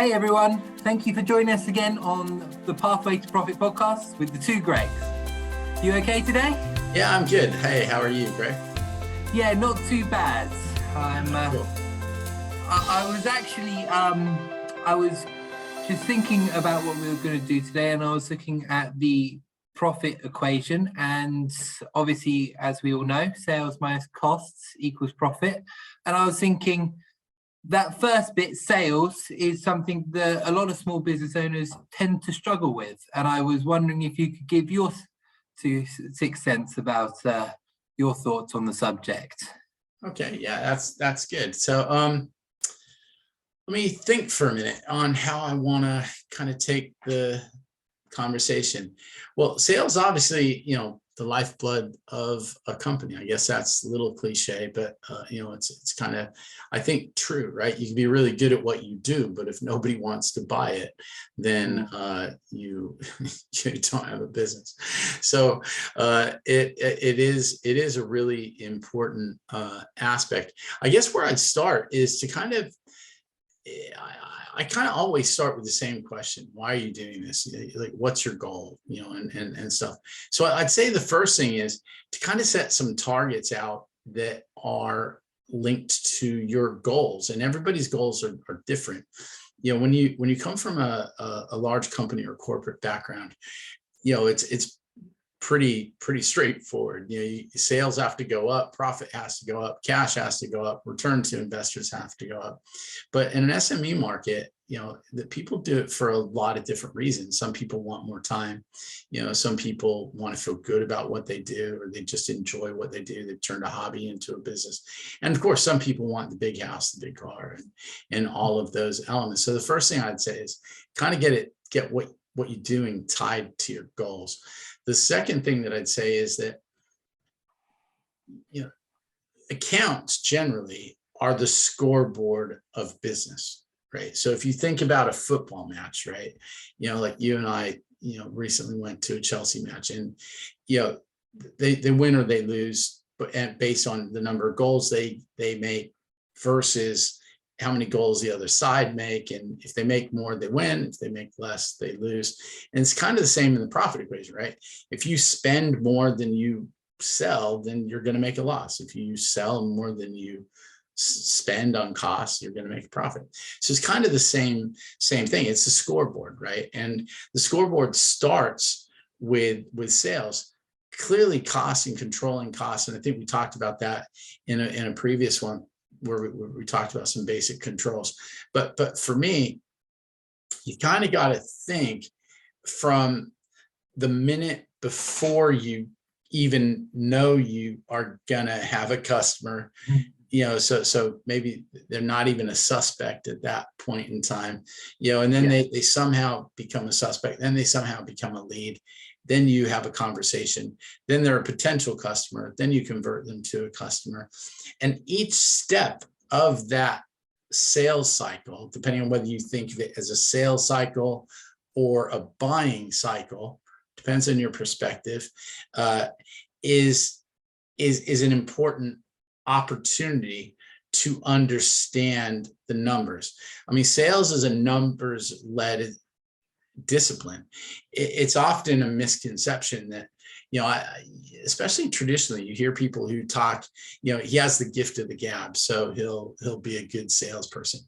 Hey everyone, thank you for joining us again on the Pathway to Profit podcast with the two Gregs. You okay today? Yeah, I'm good. Hey, how are you, Greg? Yeah, not too bad. Cool. I was actually, I was just thinking about what we were going to do today, and I was looking at the profit equation, and obviously, as we all know, sales minus costs equals profit. And I was thinking, that first bit, sales, is something that a lot of small business owners tend to struggle with. And I was wondering if you could give your 6 cents about your thoughts on the subject. Okay, yeah, that's good. So let me think for a minute on how I want to kind of take the conversation. Well, sales, obviously, the lifeblood of a company. I guess that's a little cliche, but it's kind of, I think, true, right? You can be really good at what you do, but if nobody wants to buy it, then you don't have a business. So it is a really important aspect. I guess where I'd start is to kind of, I kind of always start with the same question. Why are you doing this? Like, what's your goal? And stuff. So I'd say the first thing is to kind of set some targets out that are linked to your goals, and everybody's goals are different. When you come from a large company or corporate background, it's pretty straightforward. Sales have to go up, profit has to go up, cash has to go up, return to investors have to go up. But in an SME market, the people do it for a lot of different reasons. Some people want more time. Some people want to feel good about what they do, or they just enjoy what they do. They've turned a hobby into a business. And of course, some people want the big house, the big car, and all of those elements. So the first thing I'd say is kind of get what you're doing tied to your goals. The second thing that I'd say is that, accounts generally are the scoreboard of business, right? So if you think about a football match, right, like you and I, recently went to a Chelsea match, and, they win or they lose, and based on the number of goals they make versus how many goals the other side make. And if they make more, they win. If they make less, they lose. And it's kind of the same in the profit equation, right? If you spend more than you sell, then you're going to make a loss. If you sell more than you spend on costs, you're going to make a profit. So it's kind of the same thing. It's a scoreboard, right? And the scoreboard starts with sales. Clearly, costs and controlling costs. And I think we talked about that in a previous one, where we talked about some basic controls. But for me, you kind of got to think from the minute before you even know you are gonna have a customer, so maybe they're not even a suspect at that point in time, and then they somehow become a suspect, then they somehow become a lead. Then you have a conversation, then they're a potential customer, then you convert them to a customer. And each step of that sales cycle, depending on whether you think of it as a sales cycle or a buying cycle, depends on your perspective, is an important opportunity to understand the numbers. I mean, sales is a numbers-led discipline. It's often a misconception that, especially traditionally, you hear people who talk, he has the gift of the gab, so he'll be a good salesperson.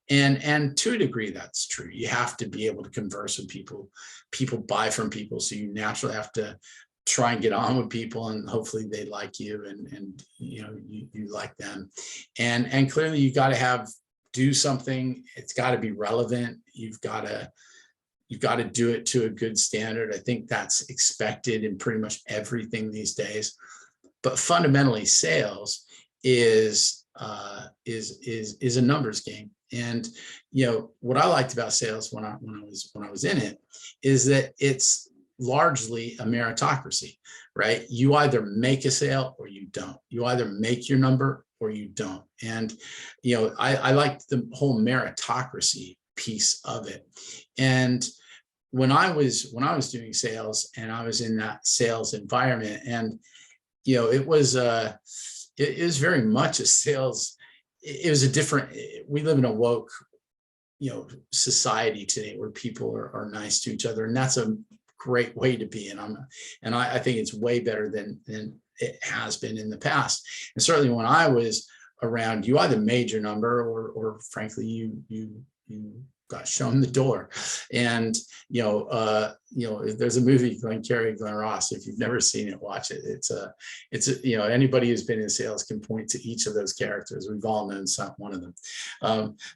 And to a degree, that's true. You have to be able to converse with people. People buy from people, so you naturally have to try and get on with people, and hopefully they like you, and you like them. And clearly, you got to do something. It's got to be relevant. You've got to do it to a good standard. I think that's expected in pretty much everything these days. But fundamentally, sales is a numbers game. And what I liked about sales when I was in it is that it's largely a meritocracy, right? You either make a sale or you don't. You either make your number or you don't. And I liked the whole meritocracy piece of it. And when I was doing sales, and I was in that sales environment, and it was very much a sales. It was a different. We live in a woke society today where people are nice to each other, and that's a great way to be. And I think it's way better than it has been in the past. And certainly when I was around, you either made your number or frankly you got shown the door. And if there's a movie, Glenn Carey, Glenn Ross, if you've never seen it, watch it. It's anybody who's been in sales can point to each of those characters. We've all known one of them.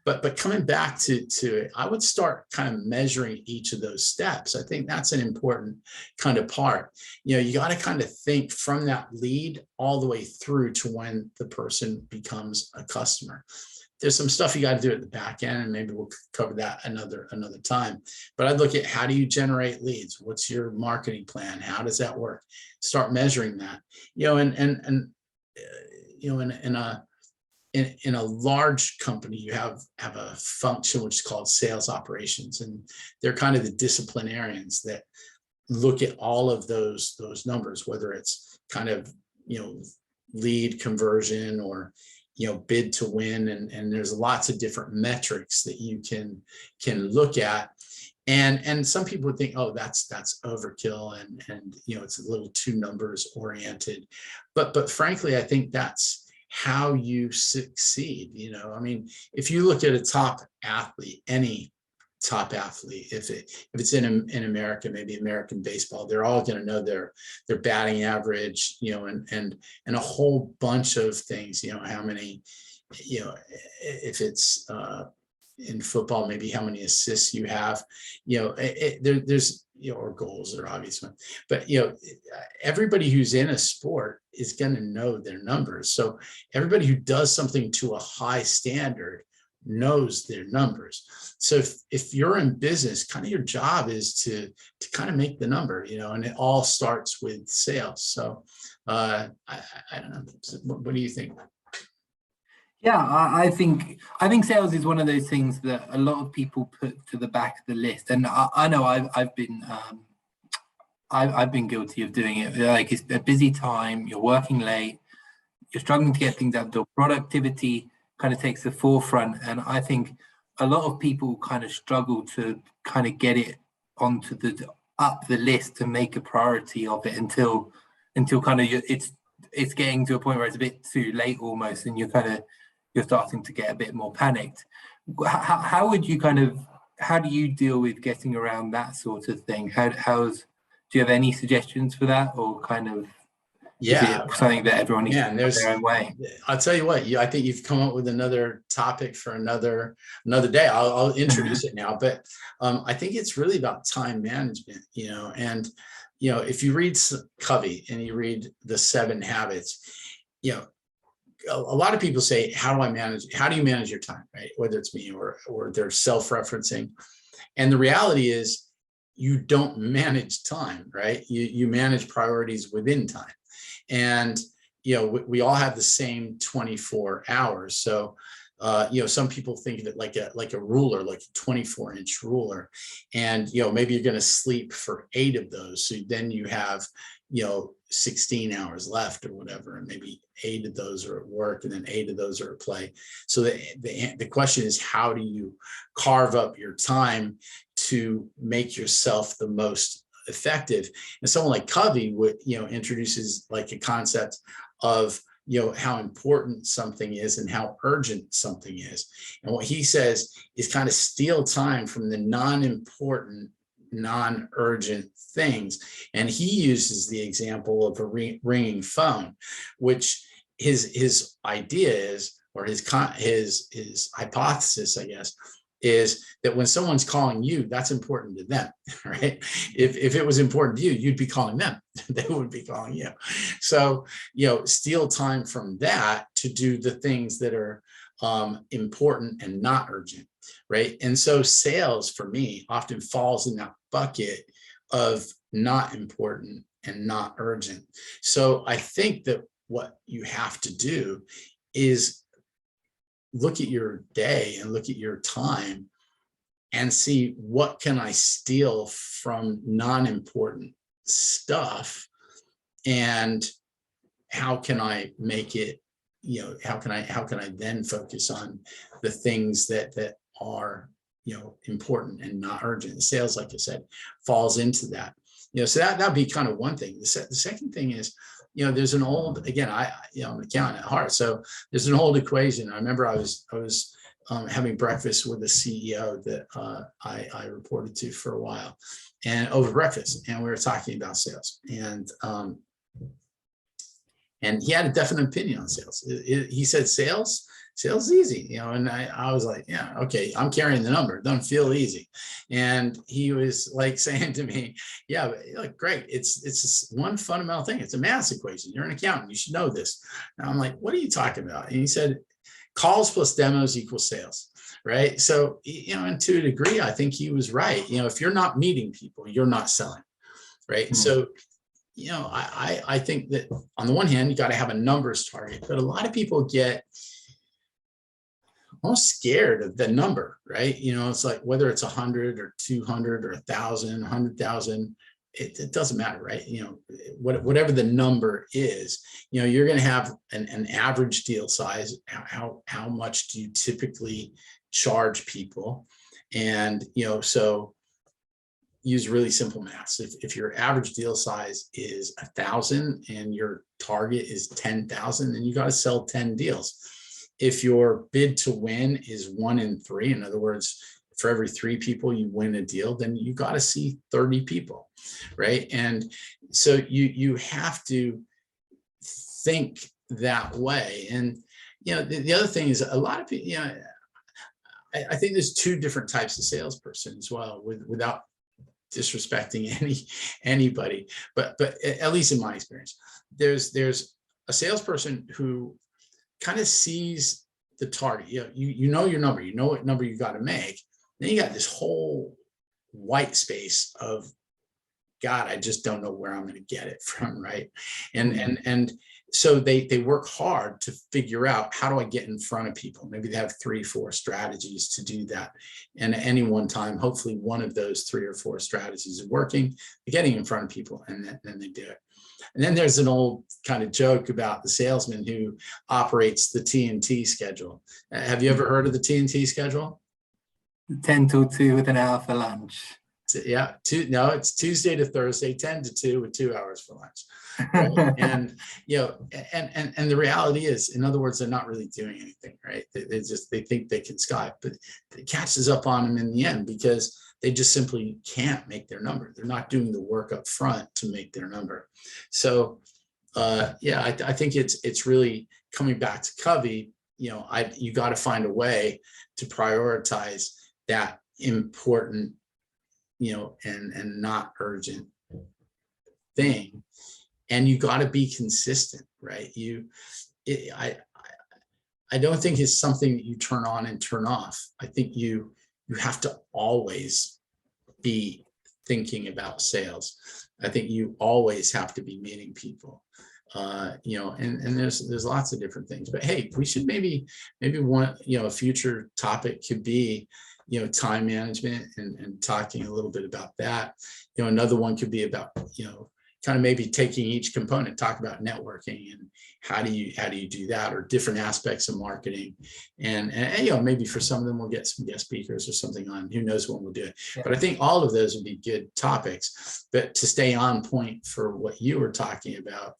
But coming back to it, I would start kind of measuring each of those steps. I think that's an important kind of part. You got to kind of think from that lead all the way through to when the person becomes a customer. There's some stuff you got to do at the back end, and maybe we'll cover that another time. But I'd look at, how do you generate leads? What's your marketing plan? How does that work? Start measuring that. In a large company, you have a function which is called sales operations, and they're kind of the disciplinarians that look at all of those numbers, whether it's kind of lead conversion or bid to win, and there's lots of different metrics that you can look at, and some people would think, oh, that's overkill, and it's a little too numbers oriented, but frankly, I think that's how you succeed. If you look at a top athlete, any top athlete, if it's in America, maybe American baseball, they're all going to know their batting average, and a whole bunch of things, how many, if it's in football, maybe how many assists you have, there's or goals are obvious one, but everybody who's in a sport is going to know their numbers. So everybody who does something to a high standard knows their numbers. So if you're in business, kind of your job is to kind of make the number, and it all starts with sales. So I don't know. What do you think? Yeah, I think sales is one of those things that a lot of people put to the back of the list, and I know I've been guilty of doing it. Like, it's a busy time, you're working late, you're struggling to get things out the door. Productivity kind of takes the forefront, and I think a lot of people kind of struggle to kind of get it onto up the list and make a priority of it until kind of it's getting to a point where it's a bit too late almost, and you're starting to get a bit more panicked. How do you deal with getting around that sort of thing? Do you have any suggestions for that, or kind of is it something that everyone needs to do their own way? I'll tell you what, I think you've come up with another topic for another day. I'll introduce it now, but I think it's really about time management, and if you read Covey and you read the 7 Habits, a lot of people say, how do you manage your time, right? Whether it's me or they're self-referencing. And the reality is, you don't manage time, right? You manage priorities within time. And, we all have the same 24 hours. So, some people think of it like a ruler, like a 24-inch ruler. And, maybe you're going to sleep for 8 of those. So then you have, 16 hours left or whatever, and maybe 8 of those are at work and then 8 of those are at play. So the question is, how do you carve up your time to make yourself the most effective? And someone like Covey would, introduces like a concept of, how important something is and how urgent something is. And what he says is kind of steal time from the non-important, non-urgent things. And he uses the example of a ringing phone, which his idea is, or his hypothesis, I guess, is that when someone's calling you, that's important to them, right? If it was important to you, you'd be calling them. They would be calling you. So, steal time from that to do the things that are important and not urgent, right? And so sales, for me, often falls in that bucket of not important and not urgent. So I think that what you have to do is look at your day and look at your time and see, what can I steal from non-important stuff, and how can I make it, how can I then focus on the things that are important and not urgent. Sales, like I said, falls into that. So that'd be kind of one thing. The second thing is, there's an old, again, I'm an accountant at heart, so there's an old equation. I remember I was having breakfast with a CEO that I reported to for a while, and over breakfast, and we were talking about sales, and he had a definite opinion on sales. He said, sales is easy, and I was like, yeah, okay, I'm carrying the number. It doesn't feel easy. And he was like saying to me, yeah, like, great. It's just one fundamental thing. It's a math equation. You're an accountant. You should know this. And I'm like, what are you talking about? And he said, calls plus demos equals sales. Right. So, and to a degree, I think he was right. If you're not meeting people, you're not selling. Right. Mm-hmm. So, I think that on the one hand, you got to have a numbers target, but a lot of people get almost scared of the number, right? It's like whether it's 100 or 200 or 1,000, 100,000, it doesn't matter, right? Whatever the number is, you're going to have an average deal size. How much do you typically charge people? And, so use really simple math. If your average deal size is 1,000 and your target is 10,000, then you got to sell 10 deals. If your bid to win is 1 in 3, in other words, for every 3 people you win a deal, then you got to see 30 people, right? And so you have to think that way. And the other thing is, a lot of people, I think there's 2 different types of salesperson as well, without disrespecting anybody, but at least in my experience, there's a salesperson who kind of sees the target. You know your number, you know what number you got to make. Then you got this whole white space of, God, I just don't know where I'm going to get it from, right? And so they work hard to figure out, how do I get in front of people? Maybe they have 3, 4 strategies to do that. And at any one time, hopefully one of those 3 or 4 strategies is working, getting in front of people, and then they do it. And then there's an old kind of joke about the salesman who operates the TNT schedule. Have you ever heard of the TNT schedule? 10 till 2 with an hour for lunch. Yeah, it's Tuesday to Thursday, 10 to 2 with 2 hours for lunch. Right? And and the reality is, in other words, they're not really doing anything, right? They think they can Skype, but it catches up on them in the end, because they just simply can't make their number. They're not doing the work up front to make their number. So I think it's really coming back to Covey. You got to find a way to prioritize that important, and not urgent thing. And you got to be consistent, right? I don't think it's something that you turn on and turn off. I think you have to always be thinking about sales. I think you always have to be meeting people. And there's lots of different things. But hey, we should maybe one, a future topic could be, time management, and talking a little bit about that. Another one could be about, kind of maybe taking each component, talk about networking and how do you do that, or different aspects of marketing. And maybe for some of them we'll get some guest speakers or something on, who knows when we'll do it. Yeah. But I think all of those would be good topics. But to stay on point for what you were talking about,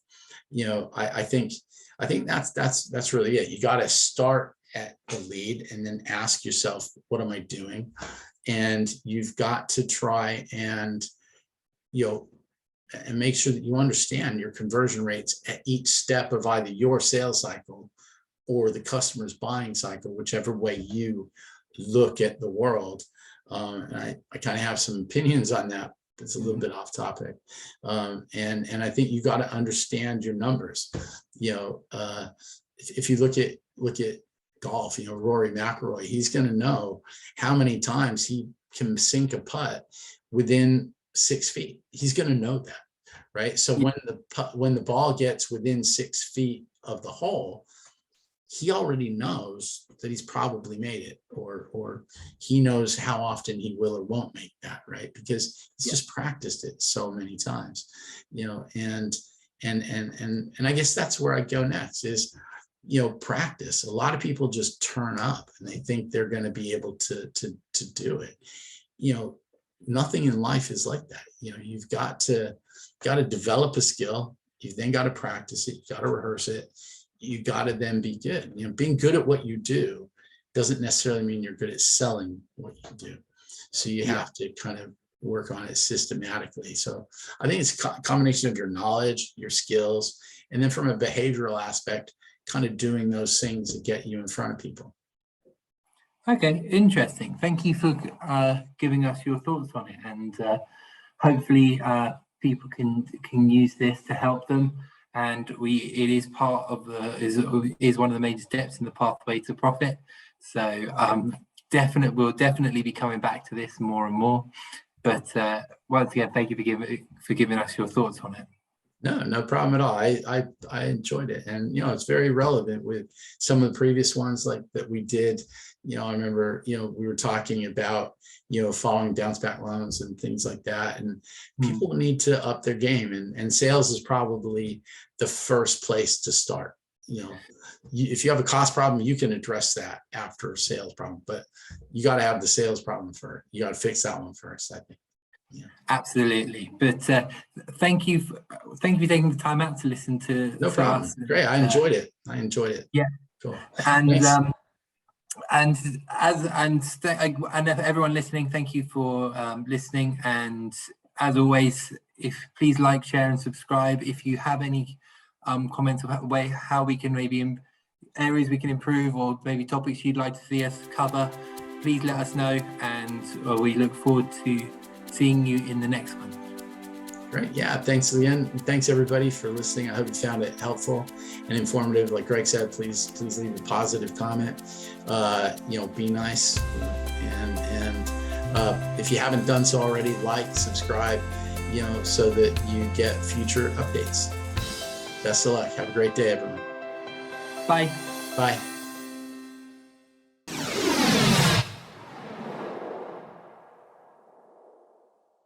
I think that's really it. You got to start at the lead and then ask yourself, what am I doing? And you've got to try and and make sure that you understand your conversion rates at each step of either your sales cycle or the customer's buying cycle, whichever way you look at the world. And I kind of have some opinions on that. It's a little bit off topic. And I think you got to understand your numbers. If you look at golf, Rory McIlroy, he's going to know how many times he can sink a putt within 6 feet. He's going to know that, right? So when the ball gets within 6 feet of the hole, he already knows that he's probably made it, or he knows how often he will or won't make that, right? Because he's just practiced it so many times, and I guess that's where I go next is, practice. A lot of people just turn up and they think they're going to be able to do it. Nothing in life is like that. You've got to develop a skill. You've then got to practice it. You got to rehearse it. You got to then be good. Being good at what you do doesn't necessarily mean you're good at selling what you do. So you have to kind of work on it systematically. So I think it's a combination of your knowledge, your skills, and then from a behavioral aspect, kind of doing those things that get you in front of people. Okay, interesting. Thank you for giving us your thoughts on it, and hopefully people can use this to help them. And it is part of is one of the major steps in the pathway to profit. So we'll definitely be coming back to this more and more. But once again, thank you for giving us your thoughts on it. No problem at all. I enjoyed it, and it's very relevant with some of the previous ones like that we did. I remember we were talking about following bounce back loans and things like that, and people need to up their game, and sales is probably the first place to start. If you have a cost problem, you can address that after a sales problem, but you got to have the sales problem first. You got to fix that one first, I think. Yeah. Absolutely. But thank you for taking the time out to listen to no problem us. Great. I enjoyed it. Yeah, cool. And and everyone listening, thank you for listening, and as always, please like, share and subscribe. If you have any comments about how we can maybe areas we can improve, or maybe topics you'd like to see us cover, please let us know, and we look forward to seeing you in the next one. Great. Yeah. Thanks again. Thanks everybody for listening. I hope you found it helpful and informative. Like Greg said, please leave a positive comment. Be nice. And if you haven't done so already, like, subscribe, so that you get future updates. Best of luck. Have a great day, everyone. Bye. Bye.